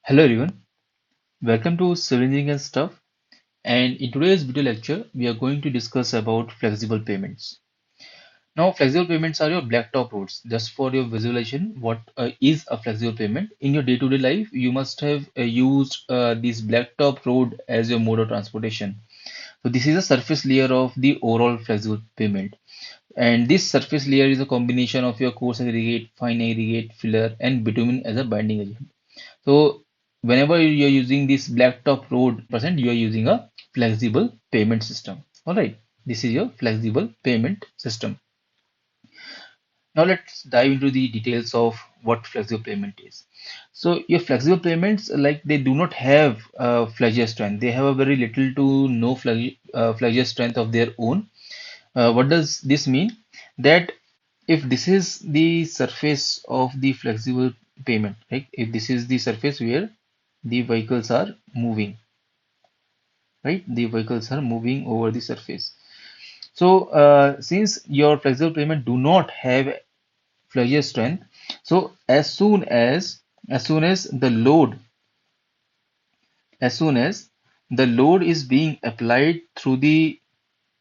Hello everyone, welcome to Civil Engineering and Stuff. And in today's video lecture, we are going to discuss about flexible payments. Now, flexible payments are your blacktop roads. Just for your visualization, what is a flexible payment? In your day-to-day life, you must have used this blacktop road as your mode of transportation. So this is a surface layer of the overall flexible payment. And this surface layer is a combination of your coarse aggregate, fine aggregate, filler, and bitumen as a binding agent. So whenever you're using this blacktop road percent, you are using a flexible payment system. All right, this is your flexible payment system. Now let's dive into the details of what flexible payment is. So your flexible payments, like they do not have flexure strength. They have a very little to no flexure strength of their own. What does this mean? That if this is the surface of the flexible payment, right? If this is the surface where the vehicles are moving, right? The vehicles are moving over the surface. So since your flexible payment do not have flexure strength, so as soon as the load as soon as the load is being applied through the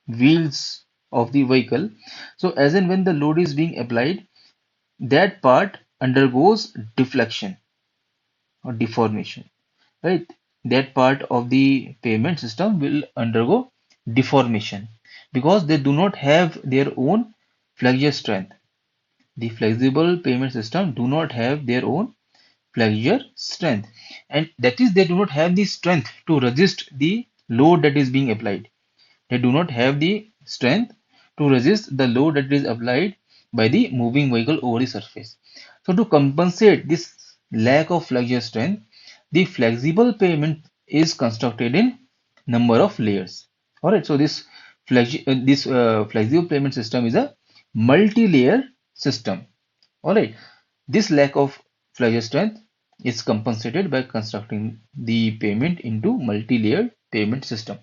wheels of the vehicle, so as and when the load is being applied, that part undergoes deflection or deformation, right? That part of the payment system will undergo deformation because they do not have their own flexure strength. The flexible payment system do not have their own flexure strength, and that is they do not have the strength to resist the load that is being applied. They do not have the strength to resist the load that is applied by the moving vehicle over the surface. So to compensate this lack of flexure strength, the flexible pavement is constructed in number of layers. All right, so this flexible pavement system is a multi-layer system. All right, this lack of flexure strength is compensated by constructing the pavement into multi-layered pavement system.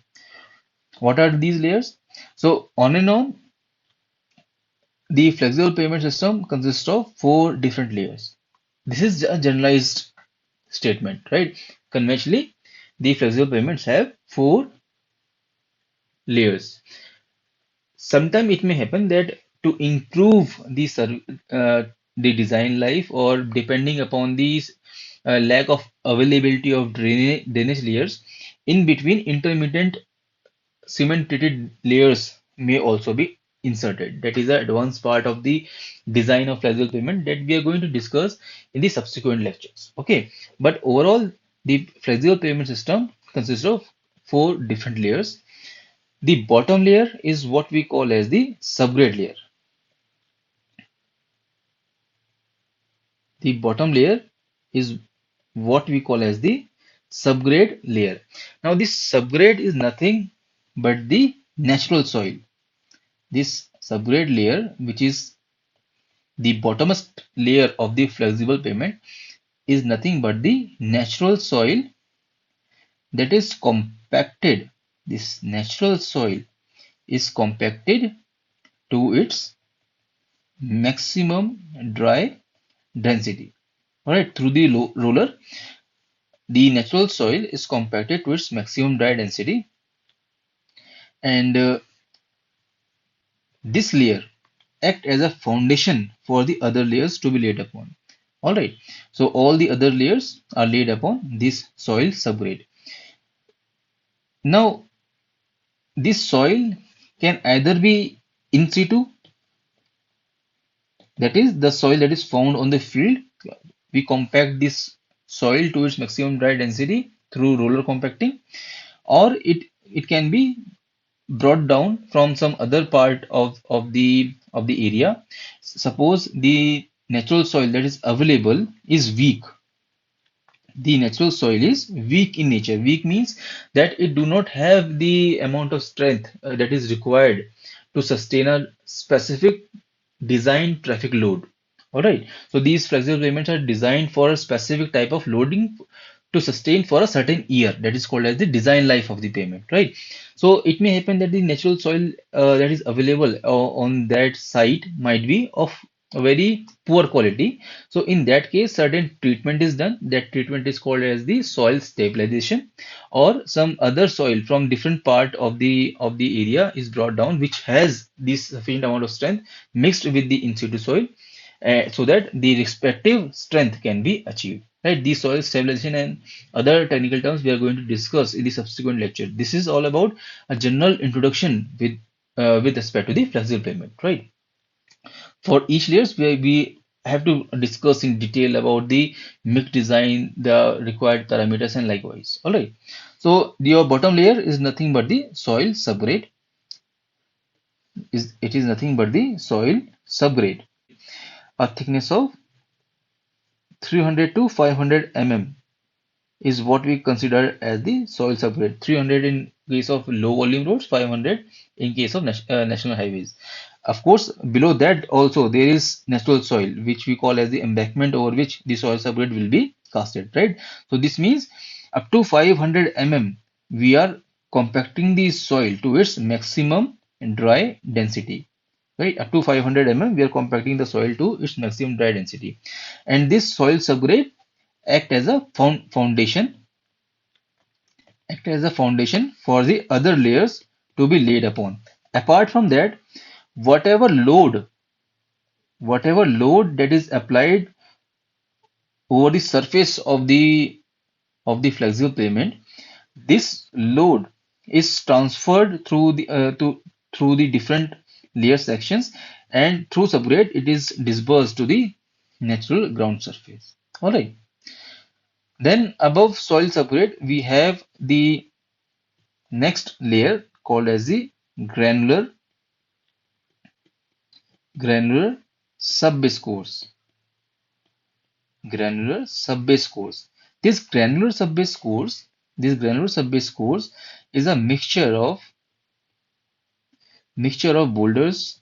What are these layers? So on and on, the flexible payment system consists of four different layers. This is a generalized statement, right? Conventionally, the flexible payments have four layers. Sometimes it may happen that to improve the design life, or depending upon the lack of availability of drainage layers, in between intermittent cement treated layers may also be inserted. That is the advanced part of the design of flexible pavement that we are going to discuss in the subsequent lectures. Okay, but overall, the flexible pavement system consists of four different layers. The bottom layer is what we call as the subgrade layer. The bottom layer is what we call as the subgrade layer. Now, this subgrade is nothing but the natural soil. This subgrade layer, which is the bottommost layer of the flexible pavement, is nothing but the natural soil that is compacted. This natural soil is compacted to its maximum dry density. Alright, through the roller, the natural soil is compacted to its maximum dry density, and this layer act as a foundation for the other layers to be laid upon. All right, so all the other layers are laid upon this soil subgrade. Now, this soil can either be in situ, that is the soil that is found on the field. We compact this soil to its maximum dry density through roller compacting, or it can be brought down from some other part of the area. Suppose the natural soil that is available is weak. The natural soil is weak in nature. Weak means that it do not have the amount of strength that is required to sustain a specific design traffic load. All right. So these flexible pavements are designed for a specific type of loading to sustain for a certain year. That is called as the design life of the pavement, right? So it may happen that the natural soil that is available on that site might be of a very poor quality. So in that case, certain treatment is done. That treatment is called as the soil stabilization, or some other soil from different part of the area is brought down, which has this sufficient amount of strength mixed with the in situ soil, so that the respective strength can be achieved. Right, the soil stabilization and other technical terms we are going to discuss in the subsequent lecture. This is all about a general introduction with respect to the flexible pavement. Right. For each layers, we have to discuss in detail about the mix design, the required parameters, and likewise. All right. So your bottom layer is nothing but the soil subgrade. It is nothing but the soil subgrade, a thickness of 300 to 500 mm is what we consider as the soil subgrade. 300 in case of low volume roads, 500 in case of national highways. Of course, below that also there is natural soil, which we call as the embankment, over which the soil subgrade will be casted, right? So this means up to 500 mm, we are compacting the soil to its maximum dry density. Right, up to 500 mm, we are compacting the soil to its maximum dry density, and this soil subgrade act as a foundation for the other layers to be laid upon. Apart from that, whatever load whatever load that is applied over the surface of the flexible pavement, this load is transferred through the different layer sections, and through subgrade it is dispersed to the natural ground surface. All right. Then above soil subgrade, we have the next layer called as the granular granular subbase course. Granular subbase course. This granular subbase course, this granular subbase course is a mixture of boulders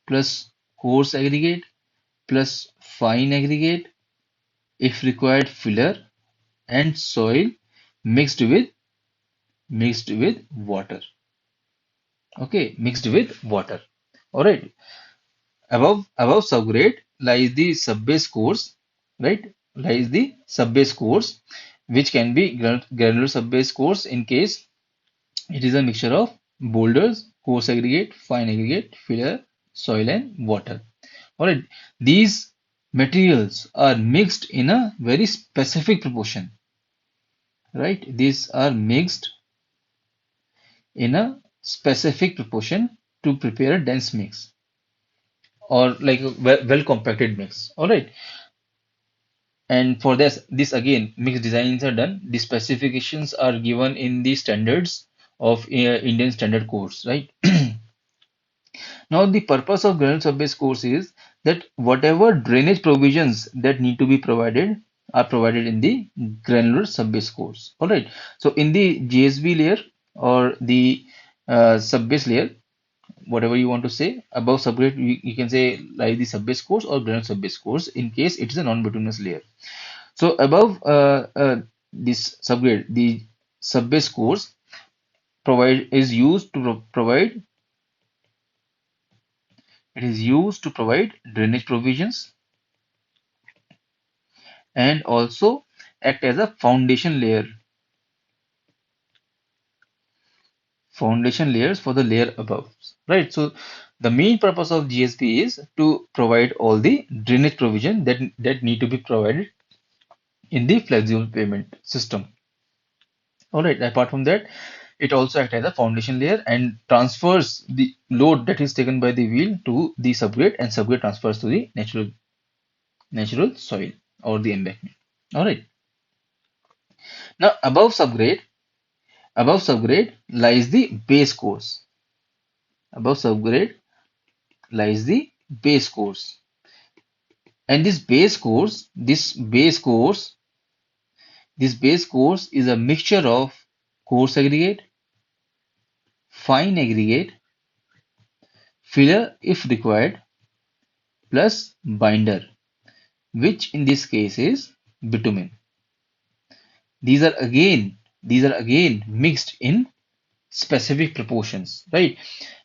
plus coarse aggregate plus fine aggregate, if required filler, and soil mixed with water. Okay, mixed with water. All right. Above subgrade lies the subbase course, right? Lies the subbase course, which can be granular subbase course in case it is a mixture of boulders, coarse aggregate, fine aggregate, filler, soil, and water. All right. These materials are mixed in a very specific proportion, right? These are mixed in a specific proportion to prepare a dense mix, or like a well compacted mix. All right. And for this again, mixed designs are done. The specifications are given in the standards of Indian Standard Codes, right? Now, the purpose of granular subbase course is that whatever drainage provisions that need to be provided are provided in the granular subbase course. All right. So, in the GSB layer or the subbase layer, whatever you want to say, above subgrade, you can say like the subbase course or granular subbase course in case it is a non-bituminous layer. So above this subgrade, the subbase course provide is used to provide it is used to provide drainage provisions and also act as a foundation layers for the layer above. Right. So the main purpose of GSP is to provide all the drainage provision that need to be provided in the flexible pavement system. All right. Apart from that, it also acts as a foundation layer and transfers the load that is taken by the wheel to the subgrade, and subgrade transfers to the natural soil or the embankment. All right. Now above subgrade lies the base course. Above subgrade lies the base course, and this base course is a mixture of coarse aggregate, fine aggregate, filler if required, plus binder, which in this case is bitumen. These are again mixed in specific proportions, right?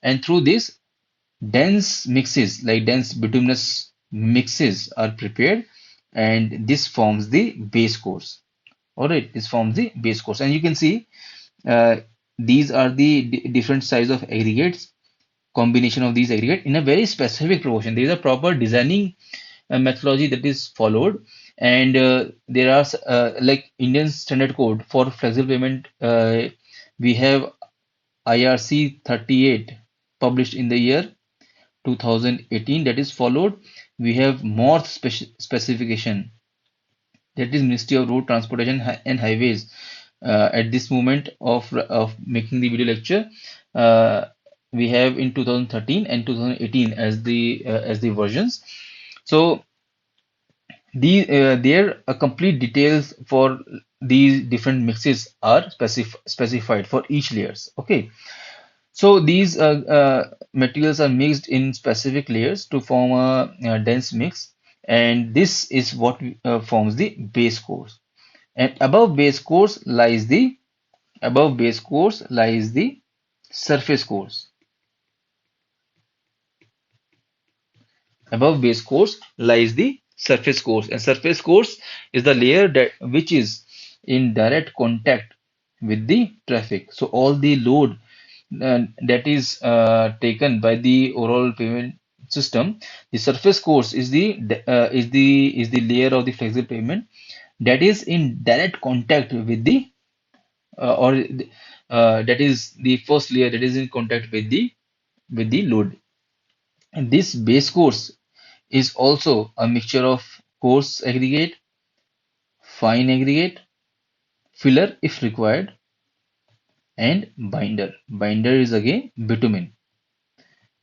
And through this dense mixes like dense bituminous mixes are prepared, and this forms the base course. All right, this forms the base course, and you can see uh, these are the different size of aggregates, combination of these aggregate in a very specific proportion. There is a proper designing methodology that is followed, and there are like Indian standard code for flexible pavement. We have IRC 38 published in the year 2018 that is followed. We have more specification, that is Ministry of Road Transportation and Highways. At this moment of making the video lecture, uh, we have in 2013 and 2018 as the versions. So there complete details for these different mixes are specified for each layers. Okay, so these materials are mixed in specific layers to form a dense mix, and this is what forms the base course. And above base course lies the surface course. Above base course lies the surface course, and surface course is the layer that which is in direct contact with the traffic. So all the load that is taken by the overall pavement system, the surface course is the layer of the flexible pavement that is in direct contact with the or that is the first layer that is in contact with the load. And this base course is also a mixture of coarse aggregate, fine aggregate, filler if required, and binder. Binder is again bitumen.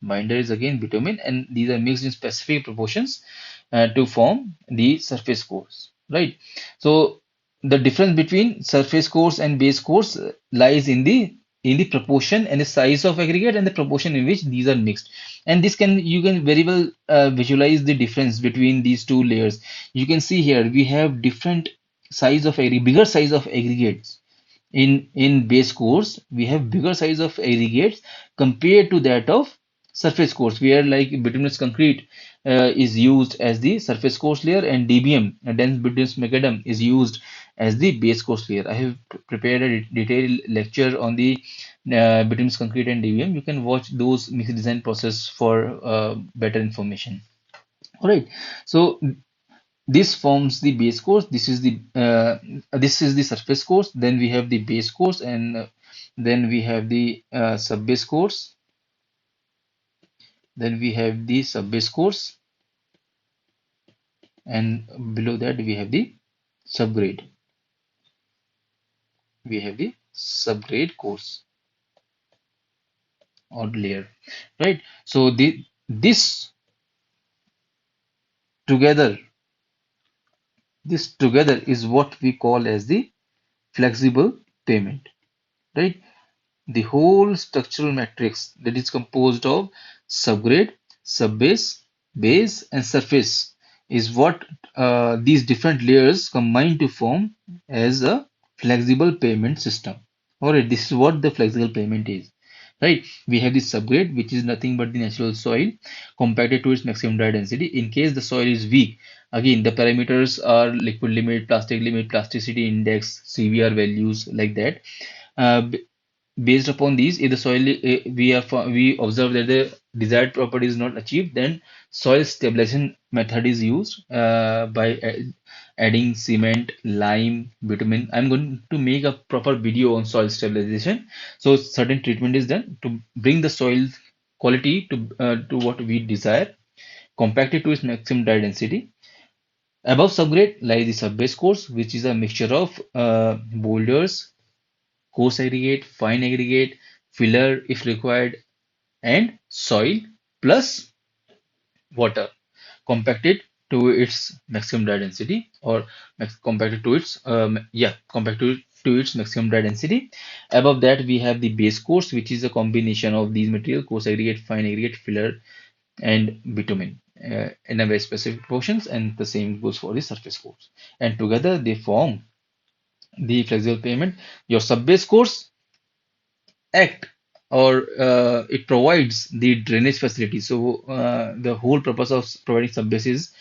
Binder is again bitumen, and these are mixed in specific proportions to form the surface course, right? So the difference between surface course and base course lies in the proportion and the size of aggregate and the proportion in which these are mixed. And this can you can very well visualize the difference between these two layers. You can see here we have different size of aggregate, bigger size of aggregates in base course. We have bigger size of aggregates compared to that of surface course, where like bituminous concrete is used as the surface course layer, and DBM, dense bituminous macadam, is used as the base course layer. I have prepared a detailed lecture on the bituminous concrete and DBM. You can watch those mix design process for better information. All right, so this forms the base course. This is the surface course. Then we have the base course, and then we have the sub base course. Then we have the sub base course, and below that we have the subgrade. We have the subgrade course or layer, right? So together, this together is what we call as the flexible pavement, right? The whole structural matrix that is composed of subgrade, subbase, base, and surface is what these different layers combine to form as a flexible pavement system. Alright, this is what the flexible pavement is. Right, we have the subgrade, which is nothing but the natural soil compacted to its maximum dry density. In case the soil is weak, again the parameters are liquid limit, plastic limit, plasticity index, CVR values like that. Uh, Based upon these, if the soil we observe that the desired property is not achieved, then soil stabilization method is used by adding cement, lime, bitumen. I'm going to make a proper video on soil stabilization. So certain treatment is done to bring the soil quality to what we desire, compacted to its maximum dry density. Above subgrade lies the subbase course, which is a mixture of boulders, coarse aggregate, fine aggregate, filler if required, and soil plus water compacted to its maximum dry density, or compacted to its compacted to its maximum dry density. Above that we have the base course, which is a combination of these material, coarse aggregate, fine aggregate, filler, and bitumen in a very specific proportions, and the same goes for the surface course, and together they form the flexible pavement. Your subbase course act or it provides the drainage facility. So the whole purpose of providing subbase is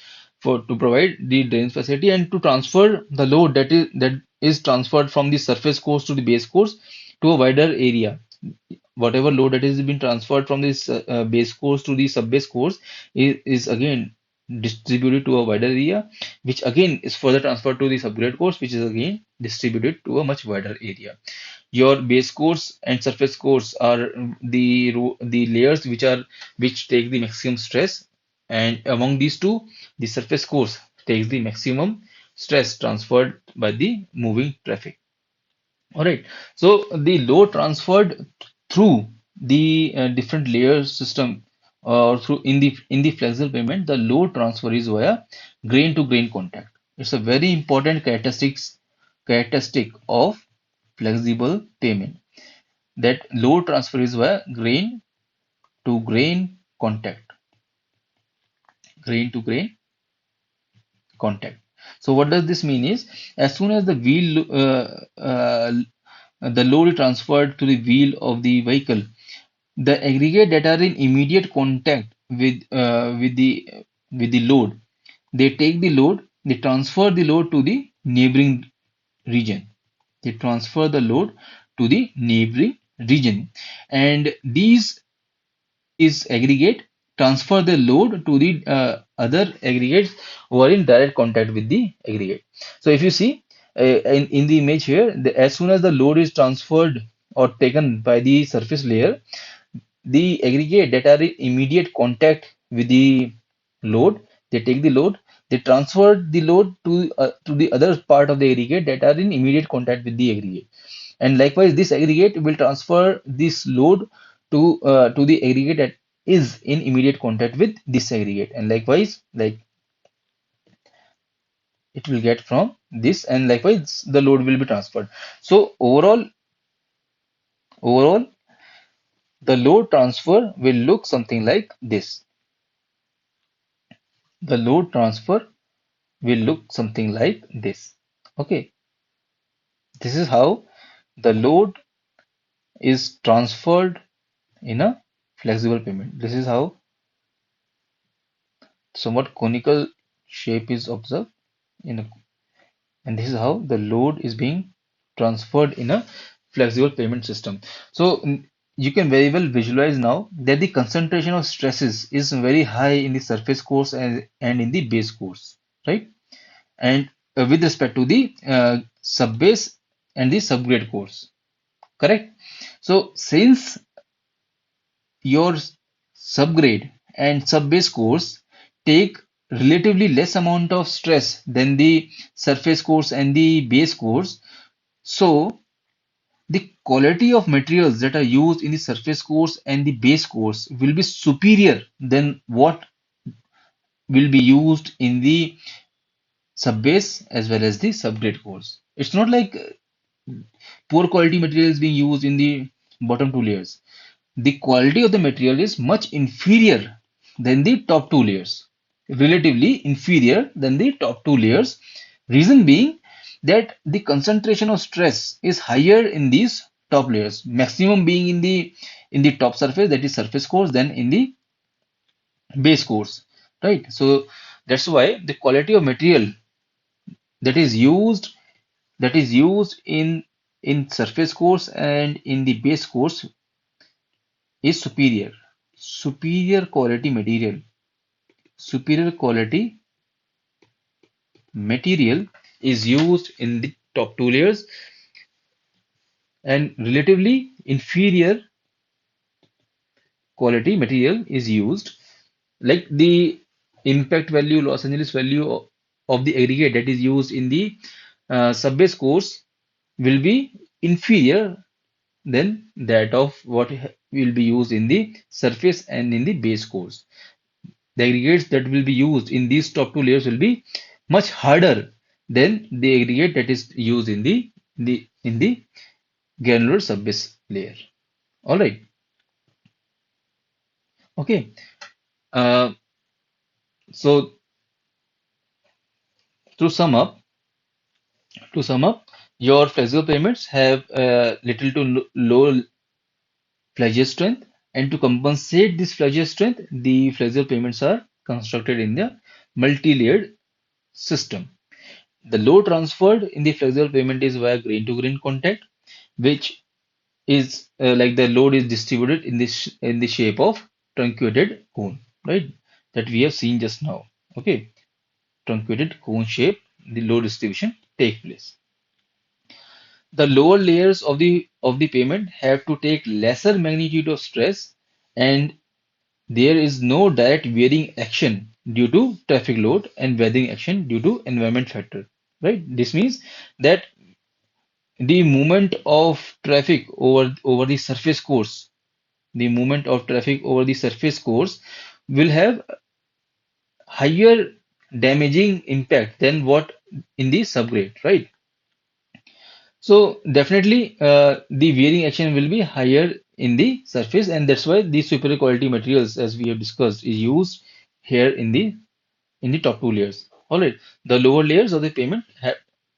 for to provide the drainage facility and to transfer the load that is transferred from the surface course to the base course to a wider area. Whatever load that is being transferred from this base course to the sub-base course is again distributed to a wider area, which again is further transferred to the subgrade course, which is again distributed to a much wider area. Your base course and surface course are the layers which take the maximum stress, and among these two, the surface course takes the maximum stress transferred by the moving traffic. All right. So the load transferred through the different layer system or through in the flexible pavement, the load transfer is via grain to grain contact. It's a very important characteristic of flexible pavement, that load transfer is via grain to grain contact. Grain to grain contact. So what does this mean is, as soon as the load is transferred to the wheel of the vehicle, the aggregate that are in immediate contact with the load, they take the load, they transfer the load to the neighboring region. They transfer the load to the neighboring region, and these aggregate transfer the load to the other aggregates who are in direct contact with the aggregate. So if you see in the image here, as soon as the load is transferred or taken by the surface layer, the aggregate that are in immediate contact with the load, they take the load, they transfer the load to the other part of the aggregate that are in immediate contact with the aggregate. And likewise, this aggregate will transfer this load to the aggregate that is in immediate contact with this aggregate. And likewise, like it will get from this, and likewise the load will be transferred. So overall, the load transfer will look something like this. The load transfer will look something like this. Okay, this is how the load is transferred in a flexible pavement. This is how somewhat conical shape is observed in a, and this is how the load is being transferred in a flexible pavement system. So you can very well visualize now that the concentration of stresses is very high in the surface course and in the base course, right? And with respect to the subbase and the subgrade course, correct? So since your subgrade and subbase course take relatively less amount of stress than the surface course and the base course, so the quality of materials that are used in the surface course and the base course will be superior than what will be used in the subbase as well as the subgrade course. It's not like poor quality materials being used in the bottom two layers. The quality of the material is much inferior than the top two layers, relatively inferior than the top two layers. Reason being that the concentration of stress is higher in these top layers, maximum being in the top surface, that is surface course, than in the base course, right? So that's why the quality of material that is used in surface course and in the base course is superior. Superior quality material. Superior quality material is used in the top two layers, and relatively inferior quality material is used, like the impact value, Los Angeles value of the aggregate that is used in the subbase course will be inferior than that of what will be used in the surface and in the base course. The aggregates that will be used in these top two layers will be much harder than the aggregate that is used in the granular subbase layer. All right. Okay. Uh, so to sum up, your flexible pavements have little to low flexure strength, and to compensate this flexure strength, the flexure pavements are constructed in the multi-layered system. The load transferred in the flexure pavement is via grain-to-grain contact, which is like the load is distributed in the shape of truncated cone, right? That we have seen just now. Okay, truncated cone shape, the load distribution take place. The lower layers of the pavement have to take lesser magnitude of stress, and there is no direct wearing action due to traffic load and weathering action due to environment factor. Right? This means that the movement of traffic over the surface course, the movement of traffic over the surface course will have higher damaging impact than what in the subgrade, right? So definitely the wearing action will be higher in the surface, and that's why the superior quality materials, as we have discussed, is used here in the top two layers. All right, the lower layers of the pavement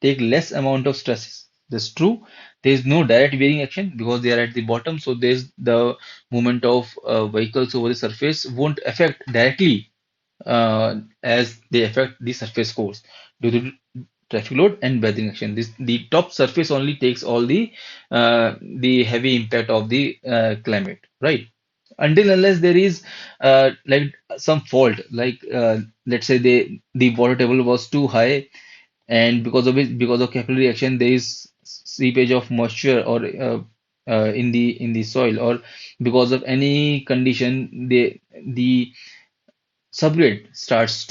take less amount of stresses. That's true. There is no direct wearing action because they are at the bottom, so there's the movement of vehicles over the surface won't affect directly as they affect the surface course due to traffic load and weathering action. This the top surface only takes all the heavy impact of the climate, right? Until unless there is like some fault, like let's say the water table was too high, and because of capillary action, there is seepage of moisture or in the soil, or because of any condition, the subgrade starts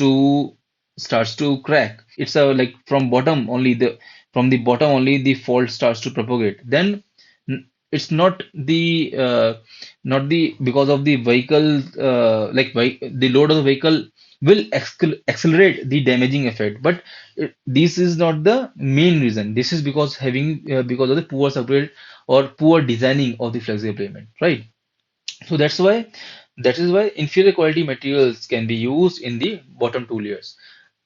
to crack. It's a like from the bottom only the fault starts to propagate. Then it's not the because of the vehicle the load of the vehicle will accelerate the damaging effect, but this is not the main reason. This is because of the poor subgrade or poor designing of the flexible pavement, right? So that is why inferior quality materials can be used in the bottom two layers.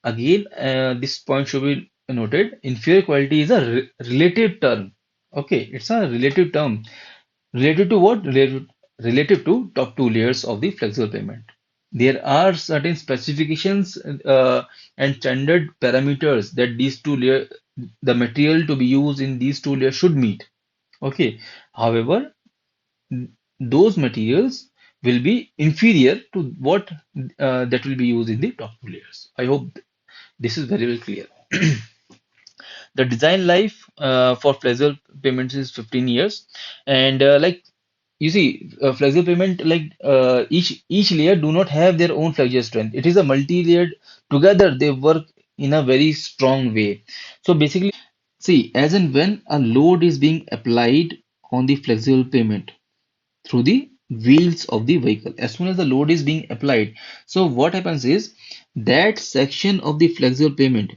Again, this point should be noted. Inferior quality is a relative term. Okay, it's a relative term. Related to what? Relative to top two layers of the flexible pavement. There are certain specifications and standard parameters that the material to be used in these two layers should meet. Okay. However, those materials will be inferior to what that will be used in the top two layers. I hope this is very well clear. The design life for flexible payments is 15 years, and like you see, flexible payment like each layer do not have their own flexure strength. It is a multi-layered. Together, they work in a very strong way. So basically, see, as and when a load is being applied on the flexible payment through the wheels of the vehicle, as soon as the load is being applied, so what happens is that section of the flexible pavement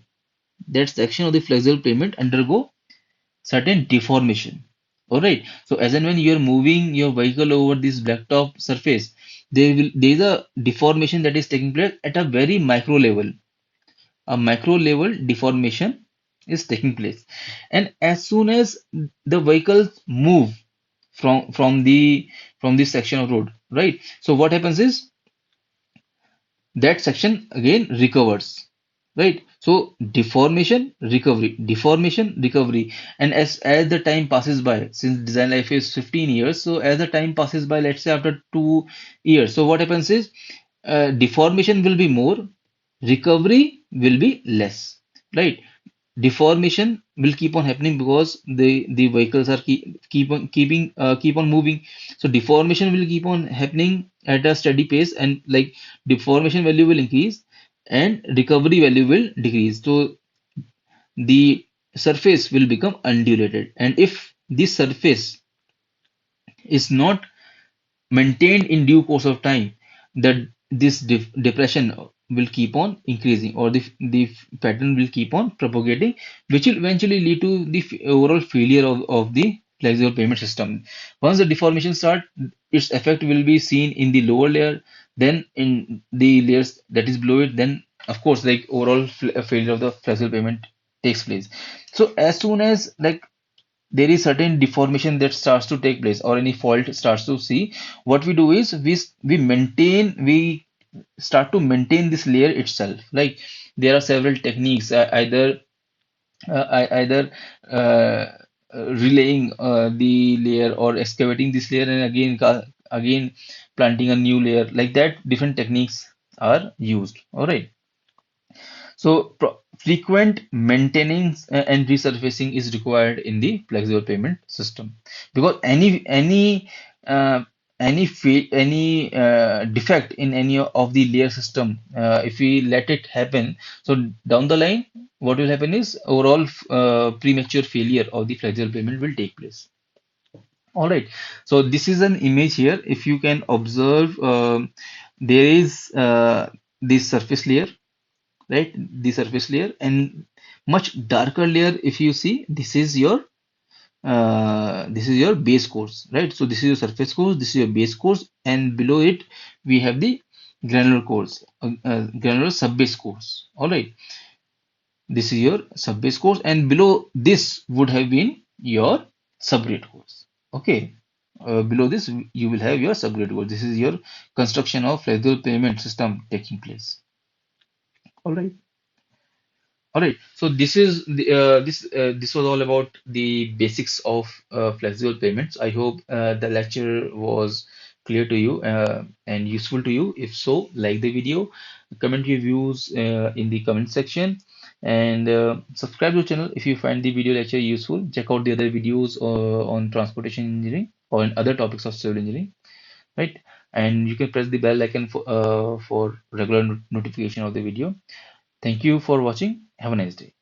undergo certain deformation. All right, so as and when you're moving your vehicle over this blacktop surface, there is a deformation that is taking place at a very micro level. A micro level deformation is taking place, and as soon as the vehicles move from this section of road, right? So what happens is that section again recovers, right? So deformation recovery, and as the time passes by, since design life is 15 years, so as the time passes by, let's say after 2 years, so what happens is deformation will be more, recovery will be less, right? Deformation will keep on happening because the vehicles are keep on moving, so deformation will keep on happening at a steady pace, and like deformation value will increase and recovery value will decrease, so the surface will become undulated, and if this surface is not maintained in due course of time, that this depression will keep on increasing, or the pattern will keep on propagating, which will eventually lead to the overall failure of the flexible pavement system. Once the deformation start, its effect will be seen in the lower layer, then in the layers that is below it, then of course like overall failure of the flexible pavement takes place. So as soon as like there is certain deformation that starts to take place or any fault starts to see, what we do is we start to maintain this layer itself. Like there are several techniques, either uh, relaying the layer or excavating this layer and again planting a new layer. Like that, different techniques are used. All right. So frequent maintenance and resurfacing is required in the flexible pavement system, because uh, any defect in any of the layer system, if we let it happen, so down the line, what will happen is overall premature failure of the flexible pavement will take place. All right. So this is an image here. If you can observe, there is this surface layer, right? The surface layer, and much darker layer. If you see, this is your base course, right? So this is your surface course, this is your base course, and below it we have the granular course, granular subbase course. All right, this is your subbase course, and below this would have been your subgrade course. Okay, below this you will have your subgrade course. This is your construction of flexible pavement system taking place. All right. All right, so this was all about the basics of flexible payments. I hope the lecture was clear to you and useful to you. If so, like the video, comment your views in the comment section, and subscribe to the channel if you find the video lecture useful. Check out the other videos on transportation engineering or in other topics of civil engineering, right? And you can press the bell icon for regular notification of the video. Thank you for watching. Have a nice day.